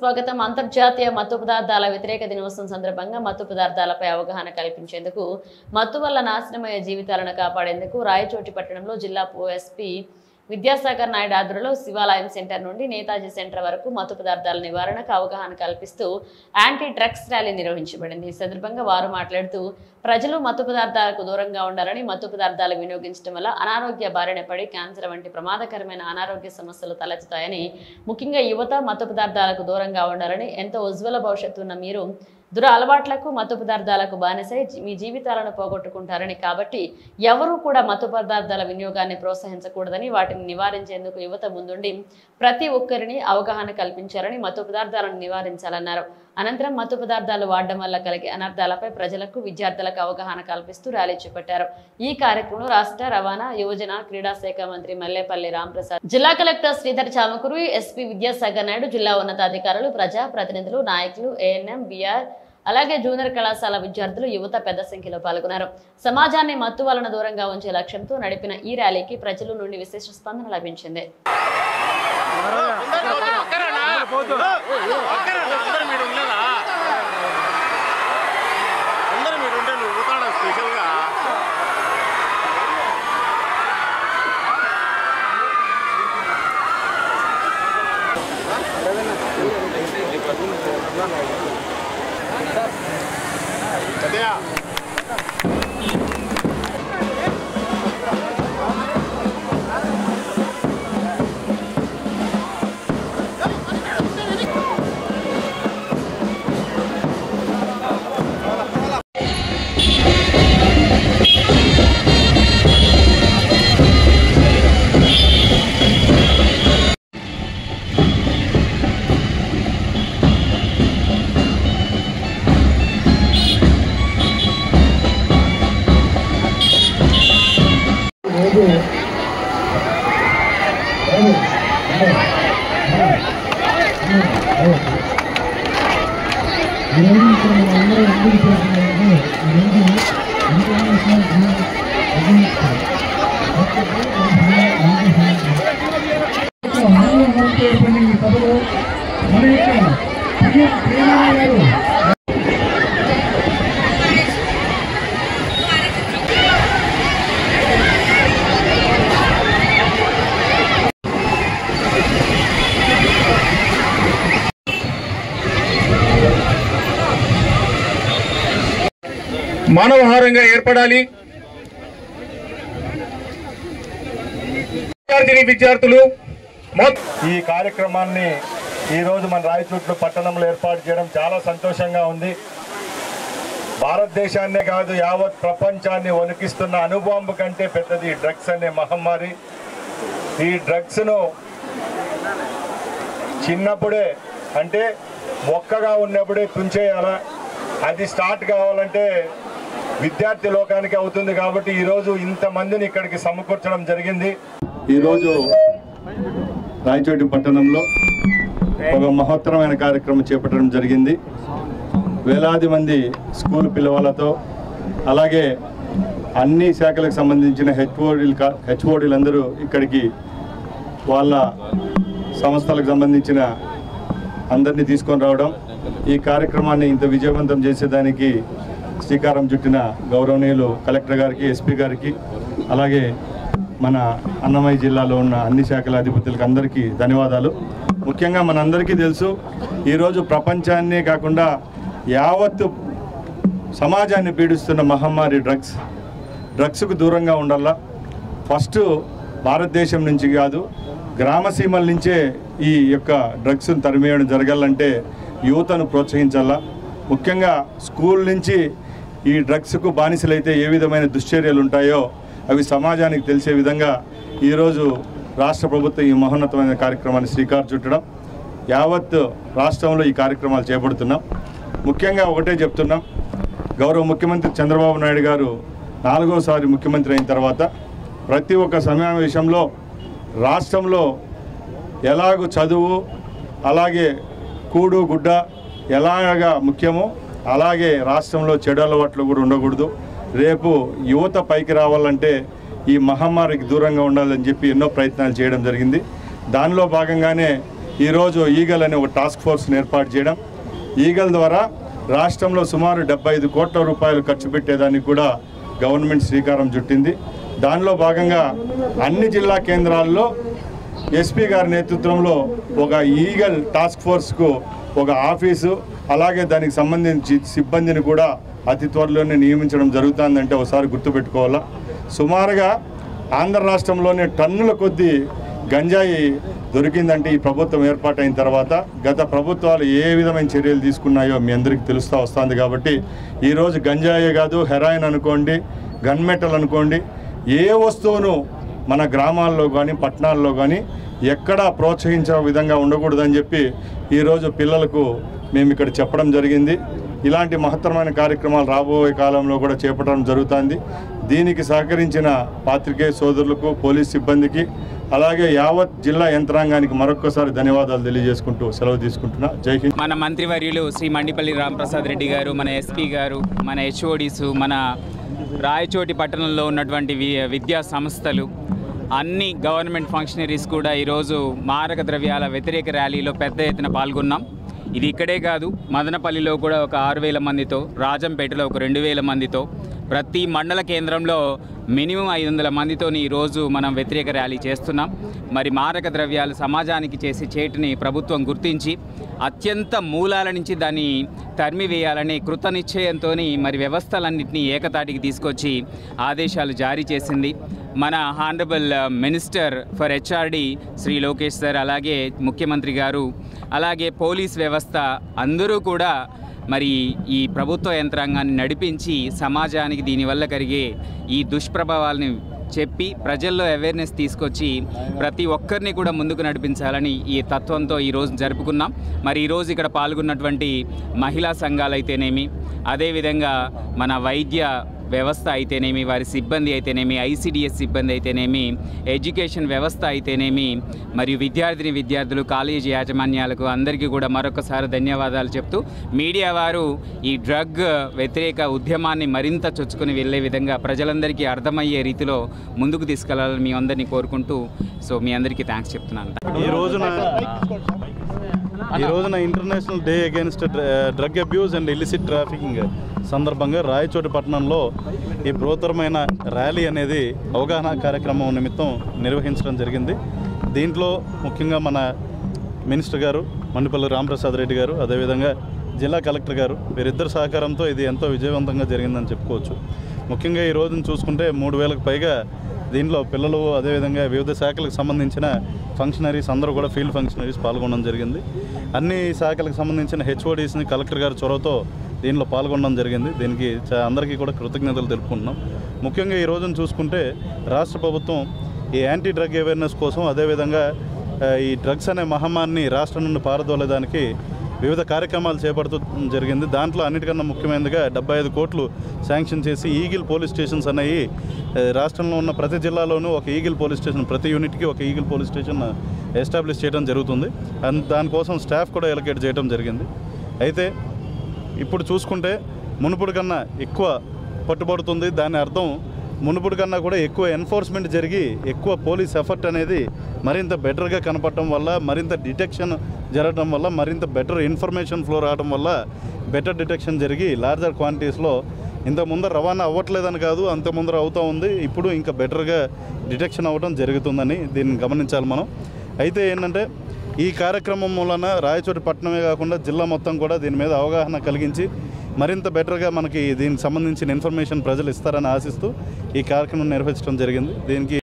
స్వాగతం. అంతర్జాతీయ మత్తు పదార్థాల వ్యతిరేక దినోత్సవం సందర్భంగా మత్తు పదార్థాలపై అవగాహన కల్పించేందుకు, మత్తు వల్ల నాశనమయ్యే జీవితాలను కాపాడేందుకు రాయచోటి పట్టణంలో జిల్లా ఓఎస్పీ విద్యాసాగర్ నాయుడు ఆధ్వర్యంలో శివాలయం సెంటర్ నుండి నేతాజీ సెంటర్ వరకు మత్తు పదార్థాల నివారణకు అవగాహన కల్పిస్తూ యాంటీ డ్రగ్స్ ర్యాలీ నిర్వహించబడింది. ఈ సందర్భంగా వారు మాట్లాడుతూ ప్రజలు మత్తు పదార్థాలకు దూరంగా ఉండాలని, మత్తు పదార్థాలు వినియోగించడం వల్ల అనారోగ్య బారిన పడి క్యాన్సర్ వంటి ప్రమాదకరమైన అనారోగ్య సమస్యలు తలెత్తుతాయని, ముఖ్యంగా యువత మత్తు పదార్థాలకు దూరంగా ఉండాలని, ఎంతో ఉజ్వల భవిష్యత్తు ఉన్న మీరు దుర అలవాట్లకు మత్తు పదార్థాలకు బానిసై మీ జీవితాలను పోగొట్టుకుంటారని, కాబట్టి ఎవరూ కూడా మత్తు పదార్థాల వినియోగాన్ని ప్రోత్సహించకూడదని, వాటిని నివారించేందుకు యువత ముందుండి ప్రతి ఒక్కరిని అవగాహన కల్పించాలని, మత్తు పదార్థాలను నివారించాలన్నారు. అనంతరం మత్తు పదార్థాలు వాడడం వల్ల కలిగే అనర్థాలపై ప్రజలకు, విద్యార్థులకు అవగాహన కల్పిస్తూ ర్యాలీ చేపట్టారు. ఈ కార్యక్రమంలో రాష్ట్ర రవాణా, యువజన, క్రీడా శాఖ మంత్రి మల్లేపల్లి రాంప్రసాద్, జిల్లా కలెక్టర్ శ్రీధర్ చామకూరు, ఎస్పీ విద్యాసాగర్ నాయుడు, జిల్లా ఉన్నతాధికారులు, ప్రజా ప్రతినిధులు, నాయకులు, ఏఎన్ఎం, బిఆర్, అలాగే జూనియర్ కళాశాల విద్యార్థులు, యువత పెద్ద సంఖ్యలో పాల్గొన్నారు. సమాజాన్ని మత్తు వలన దూరంగా ఉంచే లక్ష్యంతో నడిపిన ఈ ర్యాలీకి ప్రజల నుండి విశేష స్పందన లభించింది. మానవహారంగా ఏర్పడాలి. విద్యార్థులు ఈ కార్యక్రమాన్ని ఈరోజు మన రాయచోట్ల పట్టణంలో ఏర్పాటు చేయడం చాలా సంతోషంగా ఉంది. భారతదేశాన్నే కాదు, యావత్ ప్రపంచాన్ని వణికిస్తున్న అణుబాంబు కంటే పెద్దది డ్రగ్స్ అనే మహమ్మారి. ఈ డ్రగ్స్ను చిన్నప్పుడే, అంటే మొక్కగా ఉన్నప్పుడే తుంచేయాలా. అది స్టార్ట్ కావాలంటే విద్యార్థి లోకానికి అవుతుంది. కాబట్టి ఈరోజు ఇంతమందిని ఇక్కడికి సమకూర్చడం జరిగింది. ఈరోజు రాయచోటి పట్టణంలో ఒక మహత్తరమైన కార్యక్రమం చేపట్టడం జరిగింది. వేలాది మంది స్కూల్ పిల్లవాళ్ళతో, అలాగే అన్ని శాఖలకు సంబంధించిన హెచ్ఓడీలందరూ ఇక్కడికి వాళ్ళ సంస్థలకు సంబంధించిన అందరినీ తీసుకొని రావడం, ఈ కార్యక్రమాన్ని ఇంత విజయవంతం చేసేదానికి శ్రీకారం చుట్టిన గౌరవనీయులు కలెక్టర్ గారికి, ఎస్పీ గారికి, అలాగే మన అన్నమయ్య జిల్లాలో ఉన్న అన్ని శాఖల అధిపతులకు అందరికీ ధన్యవాదాలు. ముఖ్యంగా మనందరికీ తెలుసు, ఈరోజు ప్రపంచాన్నే కాకుండా యావత్తు సమాజాన్ని పీడిస్తున్న మహమ్మారి డ్రగ్స్కు దూరంగా ఉండాలా. ఫస్ట్ భారతదేశం నుంచి కాదు, గ్రామసీమల నుంచే ఈ యొక్క డ్రగ్స్ను తరిమేయడం జరగాలంటే యువతను ప్రోత్సహించాలా. ముఖ్యంగా స్కూల్ నుంచి ఈ డ్రగ్స్కు బానిసలైతే ఏ విధమైన దుశ్చర్యలు ఉంటాయో అవి సమాజానికి తెలిసే విధంగా ఈరోజు రాష్ట్ర ప్రభుత్వం ఈ మహోన్నతమైన కార్యక్రమాన్ని శ్రీకారం చుట్టడం, యావత్ రాష్ట్రంలో ఈ కార్యక్రమాలు చేపడుతున్నాం. ముఖ్యంగా ఒకటే చెప్తున్నాం, గౌరవ ముఖ్యమంత్రి చంద్రబాబు నాయుడు గారు 4వసారి ముఖ్యమంత్రి అయిన తర్వాత ప్రతి ఒక్క సమావేశంలో రాష్ట్రంలో ఎలాగూ చదువు, అలాగే కూడు గుడ్డ ఎలాగా ముఖ్యమో అలాగే రాష్ట్రంలో చెడు అలవాట్లు కూడా ఉండకూడదు. రేపు యువత పైకి రావాలంటే ఈ మహమ్మారికి దూరంగా ఉండాలని చెప్పి ఎన్నో ప్రయత్నాలు చేయడం జరిగింది. దానిలో భాగంగానే ఈరోజు ఈగల్ అనే ఒక టాస్క్ ఫోర్స్ని ఏర్పాటు చేయడం, ఈగల్ ద్వారా రాష్ట్రంలో సుమారు 75 కోట్ల రూపాయలు ఖర్చు పెట్టేదానికి కూడా గవర్నమెంట్ శ్రీకారం చుట్టింది. దానిలో భాగంగా అన్ని జిల్లా కేంద్రాల్లో ఎస్పీ గారి నేతృత్వంలో ఒక ఈగల్ టాస్క్ ఫోర్స్కు ఒక ఆఫీసు, అలాగే దానికి సంబంధించి సిబ్బందిని కూడా అతి త్వరలోనే నియమించడం జరుగుతుందంటే ఒకసారి గుర్తుపెట్టుకోవాలా. సుమారుగా ఆంధ్ర రాష్ట్రంలోనే టన్నుల కొద్దీ గంజాయి దొరికిందంటే ఈ ప్రభుత్వం ఏర్పాటైన తర్వాత. గత ప్రభుత్వాలు ఏ విధమైన చర్యలు తీసుకున్నాయో మీ అందరికీ తెలుస్తూ వస్తుంది. కాబట్టి ఈరోజు గంజాయే కాదు, హెరాయిన్ అనుకోండి, గన్ మెటల్ అనుకోండి, ఏ వస్తువును మన గ్రామాల్లో కానీ పట్టణాల్లో కానీ ఎక్కడా ప్రోత్సహించే విధంగా ఉండకూడదని చెప్పి ఈరోజు పిల్లలకు మేము ఇక్కడ చెప్పడం జరిగింది. ఇలాంటి మహత్తరమైన కార్యక్రమాలు రాబోయే కాలంలో కూడా చేపట్టడం జరుగుతుంది. దీనికి సహకరించిన పాత్రికేయ సోదరులకు, పోలీస్ సిబ్బందికి, అలాగే యావత్ జిల్లా యంత్రాంగానికి మరొక్కసారి ధన్యవాదాలు తెలియజేసుకుంటూ సెలవు తీసుకుంటున్నా. జై హింద్. మన మంత్రివర్యులు శ్రీ మండిపల్లి రాంప్రసాద్ రెడ్డి గారు, మన ఎస్పీ గారు, మన హెచ్ఓడీసు, మన రాయచోటి పట్టణంలో ఉన్నటువంటి విద్యా సంస్థలు, అన్ని గవర్నమెంట్ ఫంక్షనరీస్ కూడా ఈరోజు మారక ద్రవ్యాల వ్యతిరేక ర్యాలీలో పెద్ద ఎత్తున పాల్గొన్నాం. ఇది ఇక్కడే కాదు, మదనపల్లిలో కూడా ఒక 6,000 మందితో, రాజంపేటలో ఒక 2,000 మందితో, ప్రతి మండల కేంద్రంలో మినిమం 500 మందితో ఈరోజు మనం వ్యతిరేక ర్యాలీ చేస్తున్నాం. మరి మారక ద్రవ్యాలు సమాజానికి చేసే చేటుని ప్రభుత్వం గుర్తించి అత్యంత మూలాల నుంచి దాన్ని తరిమివేయాలని కృత నిశ్చయంతో మరి వ్యవస్థలన్నింటినీ ఏకతాటికి తీసుకొచ్చి ఆదేశాలు జారీ చేసింది. మన honourable minister for HRD Shri Lokesh sir, అలాగే ముఖ్యమంత్రి గారు, అలాగే పోలీస్ వ్యవస్థ అందరూ కూడా మరి ఈ ప్రభుత్వ యంత్రాంగాన్ని నడిపించి సమాజానికి దీనివల్ల కలిగే ఈ దుష్ప్రభావాలని చెప్పి ప్రజల్లో అవేర్నెస్ తీసుకొచ్చి ప్రతి ఒక్కరిని కూడా ముందుకు నడిపించాలని ఈ తత్వంతో ఈరోజు జరుపుకున్నాం. మరి ఈరోజు ఇక్కడ పాల్గొన్నటువంటి మహిళా సంఘాలు అయితేనేమి, అదేవిధంగా మన వైద్య వ్యవస్థ అయితేనేమి, వారి సిబ్బంది అయితేనేమి, ఐసిడిఎస్ సిబ్బంది అయితేనేమి, ఎడ్యుకేషన్ వ్యవస్థ అయితేనేమి, మరియు విద్యార్థులు, కాలేజీ యాజమాన్యాలకు అందరికీ కూడా మరొకసారి ధన్యవాదాలు చెప్తూ మీడియా వారు ఈ డ్రగ్ వ్యతిరేక ఉద్యమాన్ని మరింత చొచ్చుకొని వెళ్ళే విధంగా ప్రజలందరికీ అర్థమయ్యే రీతిలో ముందుకు తీసుకెళ్లాలని మీ అందరినీ కోరుకుంటూ మీ అందరికీ థ్యాంక్స్ చెప్తున్నాను. ఈ రోజున international day against drug abuse and illicit trafficking సందర్భంగా రాయచోటి పట్టణంలో ఈ బృహత్తరమైన ర్యాలీ అనేది అవగాహన కార్యక్రమం నిమిత్తం నిర్వహించడం జరిగింది. దీంట్లో ముఖ్యంగా మన మినిస్టర్ గారు మండిపల్లి రాంప్రసాద్ రెడ్డి గారు, అదేవిధంగా జిల్లా కలెక్టర్ గారు, వీరిద్దరు సహకారంతో ఇది ఎంతో విజయవంతంగా జరిగిందని చెప్పుకోవచ్చు. ముఖ్యంగా ఈ రోజును చూసుకుంటే 3,000కు పైగా దీంట్లో పిల్లలు, అదేవిధంగా వివిధ శాఖలకు సంబంధించిన ఫంక్షనరీస్ అందరూ కూడా ఫీల్డ్ ఫంక్షనరీస్ పాల్గొనడం జరిగింది. అన్ని శాఖలకు సంబంధించిన హెచ్ఓడీస్ని కలెక్టర్ గారి చొరవతో దీనిలో పాల్గొనడం జరిగింది. దీనికి అందరికీ కూడా కృతజ్ఞతలు తెలుపుకుంటున్నాం. ముఖ్యంగా ఈ రోజును చూసుకుంటే రాష్ట్ర ప్రభుత్వం ఈ యాంటీ డ్రగ్ అవేర్నెస్ కోసం, అదేవిధంగా ఈ డ్రగ్స్ అనే మహమ్మారిని రాష్ట్రం నుండి పారదోలేదానికి వివిధ కార్యక్రమాలు చేపడుతూ జరిగింది. దాంట్లో అన్నిటికన్నా ముఖ్యమైనదిగా 75 కోట్లు శాంక్షన్ చేసి ఈగిల్ పోలీస్ స్టేషన్స్ అనేవి రాష్ట్రంలో ఉన్న ప్రతి జిల్లాలోనూ ఒక ఈగిల్ పోలీస్ స్టేషన్, ప్రతి యూనిట్కి ఒక ఈగిల్ పోలీస్ స్టేషన్ ఎస్టాబ్లిష్ చేయడం జరుగుతుంది. దానికోసం స్టాఫ్ కూడా ఎలకేట్ చేయడం జరిగింది. అయితే ఇప్పుడు చూసుకుంటే మునుపటి కన్నా ఎక్కువ పట్టుబడుతుంది. దాని అర్థం మునుపటి కన్నా కూడా ఎక్కువ ఎన్ఫోర్స్మెంట్ జరిగి ఎక్కువ పోలీస్ ఎఫర్ట్ అనేది మరింత బెటర్గా కనపడటం వల్ల, మరింత డిటెక్షన్ జరగడం వల్ల, మరింత బెటర్ ఇన్ఫర్మేషన్ ఫ్లో రావడం వల్ల బెటర్ డిటెక్షన్ జరిగి లార్జర్ క్వాంటిటీస్లో ఇంత ముందర రవాణా అవ్వట్లేదని కాదు, అంత ముందర అవుతూ ఉంది. ఇప్పుడు ఇంకా బెటర్గా డిటెక్షన్ అవ్వడం జరుగుతుందని దీన్ని గమనించాలి మనం. అయితే ఏంటంటే ఈ కార్యక్రమం మూలన రాయచోటి పట్టణమే కాకుండా జిల్లా మొత్తం కూడా దీని మీద అవగాహన కలిగించి మరింత బెటర్గా మనకి దీనికి సంబంధించిన ఇన్ఫర్మేషన్ ప్రజలు ఇస్తారని ఆశిస్తూ ఈ కార్యక్రమం నిర్వహించడం జరిగింది. దీనికి